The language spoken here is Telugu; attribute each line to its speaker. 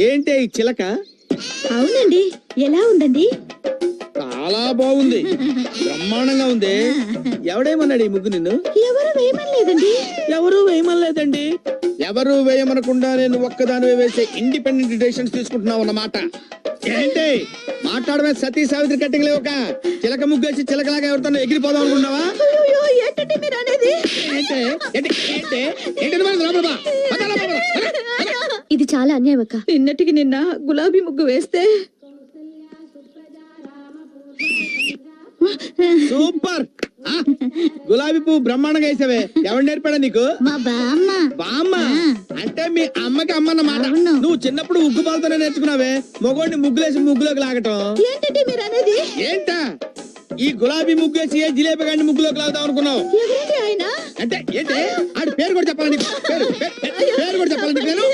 Speaker 1: ఏంటి ఈ చిలక?
Speaker 2: అవునండి, ఎలా ఉందండి?
Speaker 1: చాలా బాగుంది, బ్రహ్మాండంగా ఉంది. ఎవడేమన్నాడు ఈ ముగ్గు నిన్ను?
Speaker 2: ఎవరు వేయమనలేదండి.
Speaker 1: ఎవరు వేయమనలేదండి. ఎవరు వేయమనకుండా నేను ఒక్కదాని వేసే ఇండిపెండెంట్ డెసిషన్స్ తీసుకుంటున్నావు అన్నమాట. ఏంటి మాట్లాడమే? సతీ సావిత్రి కట్టింగ్ లేవుక చిలక ముగ్గేసి చిలకలాగా ఎవరితో ఎగిరిపోదాం అనుకున్నావా?
Speaker 2: అయ్యో, ఏంటండి మీరు అనేది?
Speaker 3: ఇది చాలా అన్యాయం అక్క.
Speaker 2: నిన్నటికి నిన్న గులాబీ ముగ్గు వేస్తే
Speaker 1: సూపర్. గులాబీ పువ్వు బ్రహ్మాండంగా వేసావే. ఎవరు నేర్పాడా నీకు?
Speaker 2: మా బామ్మ.
Speaker 1: బామ్మ అంటే మీ అమ్మకి అమ్మన్నమాట.
Speaker 2: అవును.
Speaker 1: నువ్వు చిన్నప్పుడు ఉగ్గు పాలతోనే నేర్చుకున్నావే మొగోడిని ముగ్గులేసి ముగ్గులోకి లాగటం.
Speaker 2: ఏంటండి మీరు అనేది?
Speaker 1: ఏంటా ఈ గులాబీ ముగ్గేసి ఏ జిలేబీ గాడిని ముగ్గులోకి లాగుదాం అనుకున్నావు?
Speaker 2: ఎవరండి ఆయన?
Speaker 1: అంటే ఏంటి ఆడి పేరు కూడా చెప్పాలి నీకు? పేరు కూడా చెప్పాలి నీకు నేను?